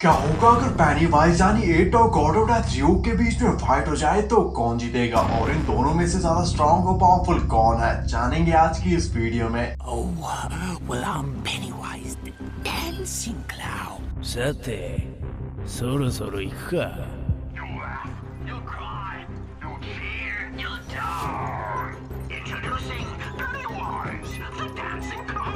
क्या होगा अगर पेनीवाइज यानी एट और गॉड ऑफ डेथ ड्यूक के बीच में फाइट हो जाए तो कौन जीतेगा और इन दोनों में से ज्यादा स्ट्रॉन्ग और पावरफुल कौन है, जानेंगे आज की इस वीडियो में। Oh, well, I'm Pennywise the Dancing Clown. さて、そろそろ行くか。You laugh, you cry, you cheer, you don't. Introducing Pennywise, the dancing clown.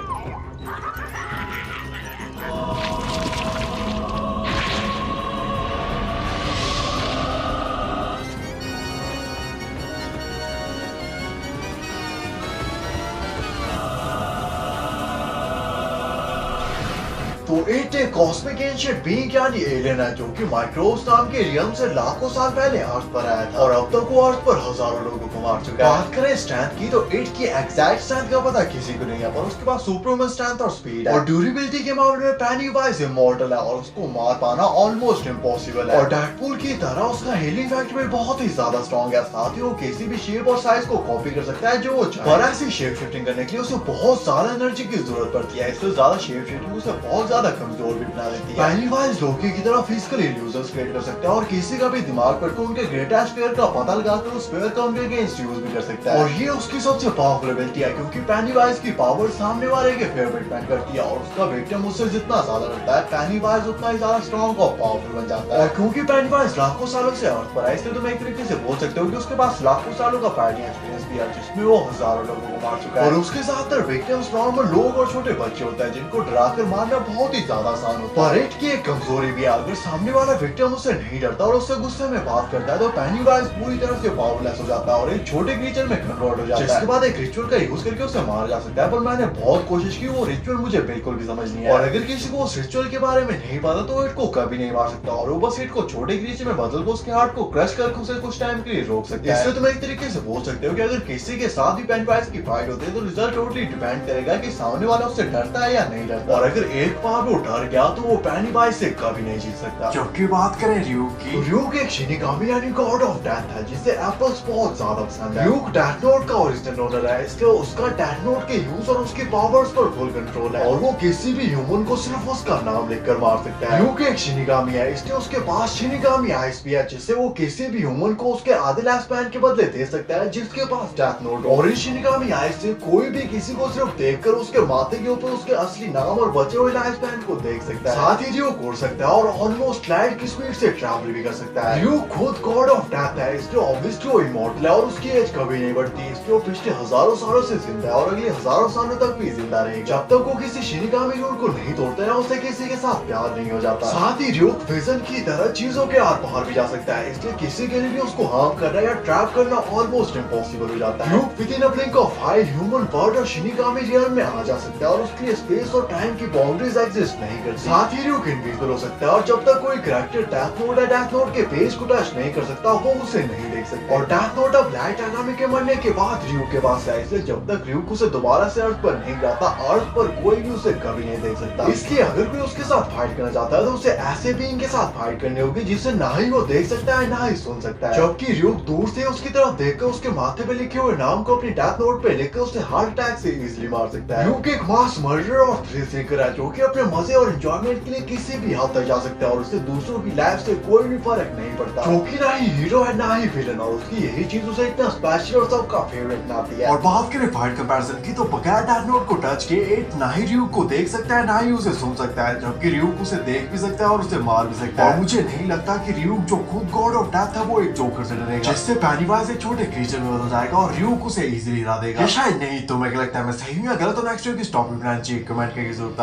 तो इट एक कॉस्मिक एंशिएंट बीइंग यानी एलियन है जो कि माइक्रोब्स नाम के रियम से लाखों साल पहले अर्थ पर आया था और अब तक वो अर्थ पर हजारों लोगों को मार चुका है। बात करें स्ट्रेंथ की तो इट की एग्जैक्ट स्ट्रेंथ का पता किसी को नहीं है, पर उसके पास सुपरमैन स्ट्रेंथ और स्पीड है और ड्यूरेबिलिटी के मामले में पेनीवाइज इमॉर्टल है और उसको मार पाना ऑलमोस्ट इम्पॉसिबल है। और डेडपूल की तरह उसका हीलिंग फैक्टर भी बहुत ही ज्यादा स्ट्रॉन्ग है, साथ ही वो किसी भी शेप और साइज को कॉपी कर सकता है जो वो चाहे। पर ऐसी शेप शिफ्टिंग करने के लिए उसे बहुत ज्यादा एनर्जी की जरूरत पड़ती है, इससे ज्यादा शेप शिफ्टिंग उसे बहुत ज्यादा कमजोर भी बना देती है। पेनीवाइज लोकी की तरह फिजिकल इल्यूजन्स क्रिएट कर सकता है और किसी का भी दिमाग पढ़कर उनके ग्रेटेस्ट फेयर का पता लगाकर उस फेयर का उनके अगेंस्ट यूज भी कर सकता है। और ये उसकी सबसे पावरफुल एबिलिटी है क्योंकि पेनीवाइज की पावर सामने वाले के फेयर पर डिपेंड करती है और उसका विक्टिम उससे जितना ज्यादा रहता है पेनीवाइज उतना ही ज्यादा स्ट्रॉन्ग और पावरफुल बन जाता है। और क्योंकि पेनीवाइज लाखों सालों से अर्थ पर है, इसलिए तुम एक तरीके से बोल सकते हो कि उसके पास लाखों सालों का फाइटिंग एक्सपीरियंस भी है जिसमें वो हजारों लोगों को मार चुका है। और उसके ज्यादातर विक्टिम्स नॉर्मल लोग और छोटे बच्चे होते हैं जिनको डराकर मारना बहुत ही ज्यादा आसान होता है। पर इट की एक कमजोरी भी है, अगर सामने वाला विक्टिम उससे नहीं डरता और उससे गुस्से में बात करता है तो पेनीवाइज पूरी तरह से पावरलेस हो जाता है और एक छोटे क्रीचर में कन्वर्ट हो जाता है, जिसके बाद एक रिचुअल का यूज करके उसे मारा जा सकता है। पर मैंने बहुत कोशिश की, वो रिचुअल मुझे बिल्कुल भी समझ नहीं आया और अगर किसी को उस रिचुअल के बारे में नहीं पता तो इट को कभी नहीं मार सकता और वो बस इट को छोटे क्रीचर में बदल कर उसके हार्ट को क्रश करके उसे कुछ टाइम के लिए रोक सकता है। इसलिए तुम एक तरीके से बोल सकते हो कि अगर किसी के साथ भी पेनीवाइज की फाइट होती है तो रिजल्ट टोटली डिपेंड करेगा कि सामने वाला उससे डरता है या नहीं डरता। और अगर एक बार वो डर गया तो वो पेनीवाइज से कभी नहीं जीत सकता। जबकि बात करें र्यूक की, र्यूक एक शिनिगामी यानी गॉड ऑफ डेथ है जिसे एप्पल्स बहुत ज्यादा पसंद है। र्यूक डेथ नोट का ओरिजिनल ओनर है, इसलिए उसका डेथ नोट के यूज और उसकी पावर्स पर फुल कंट्रोल है और वो किसी भी ह्यूमन को सिर्फ उसका नाम लिखकर मार सकता है। र्यूक एक शिनिगामी है, इसलिए उसके पास शिनिगामी आइस भी है जिससे वो किसी भी ह्यूमन को उसके आधे लाइफ स्पैन के बदले दे सकता है जिसके पास डेथ नोट। और इस शिनिगामी आइस से कोई भी किसी को सिर्फ देखकर उसके माथे के ऊपर उसके असली नाम और बचे हुए लाइफ स्पैन को देख सकता है। साथ ही र्यूक उड़ सकता है और ऑलमोस्ट लाइट की स्पीड से ट्रैवल भी कर सकता है। र्यूक खुद गॉड ऑफ डेथ है, इसलिए ऑब्वियसली वो इमॉर्टल है और उसकी एज कभी नहीं बढ़ती, इसलिए वो पिछले हजारों सालों से जिंदा है और अगले हजारों सालों तक भी जिंदा रहेगा जब तक वो किसी शिनिगामी रूल को नहीं तोड़ता है, उससे किसी के साथ प्यार नहीं हो जाता। साथ ही र्यूक विजन की तरह चीजों के आर पार भी जा सकता है, इसलिए किसी के लिए भी उसको हार्म करना या ट्रैप करना ऑलमोस्ट इम्पॉसिबल हो जाता है। Ryuk with in a blink of I human world और शिनिगामी रियल्म में आ जा सकता है और उसके लिए स्पेस और टाइम की बाउंड्रीज एग्जिस्ट नहीं करती। साथ ही र्यूक इनविजिबल हो सकता है और जब तक कोई कैरेक्टर डेथ नोट या डेथ नोट के पेज को टच नहीं कर सकता वो उसे नहीं देख सकता। और डेथ नोट अब लाइट एनामी के मरने के बाद र्यूक के पास है, इसलिए जब तक र्यूक उसे दोबारा से अर्थ पर नहीं जाता अर्थ पर कोई भी उसे कभी नहीं देख सकता। इसलिए अगर कोई उसके साथ फाइट करना चाहता है तो उसे ऐसे बीइंग के साथ फाइट करनी होगी जिसे ना ही वो देख सकता है ना ही सुन सकता है। जबकि र्यूक दूर से उसकी तरफ देखकर उसके माथे पे लिखे हुए नाम को अपनी डेथ नोट पे लिखकर उसे हार्ट अटैक से इजीली मार सकता है। र्यूक एक मास मर्डरर और थ्रिल सीकर है जो कि अपने मजे और एंजॉयमेंट के लिए किसी भी हद तक जा सकता है और उससे दूसरों की लाइफ से कोई भी फर्क नहीं पड़ता, क्योंकि ना ही हीरो है ना ही विलन और उसकी यही चीज उसे इतना स्पेशल और सबका फेवरेट बनाती है। और बात करें फाइट कंपैरिजन की तो बगैर डेथ नोट को टच किए एट ना ही र्यूक को देख सकता है ना ही उसे सुन सकता है, जबकि र्यूक उसे देख भी सकता है और उसे मार भी सकता है। और मुझे नहीं लगता कि र्यूक जो खुद गॉड ऑफ डेथ था वो एक जोकर से डरेगा जिससे पेनीवाइज एक छोटे क्रीचर में बदल जाएगा और र्यूक उसे इजीली हरा देगा। शायद नहीं, तुम्हें क्या लगता है मैं सही हूं या गलत हूं? नेक्स्ट वीडियो की टॉपिक बनाना चाहिए कमेंट करके जरूर।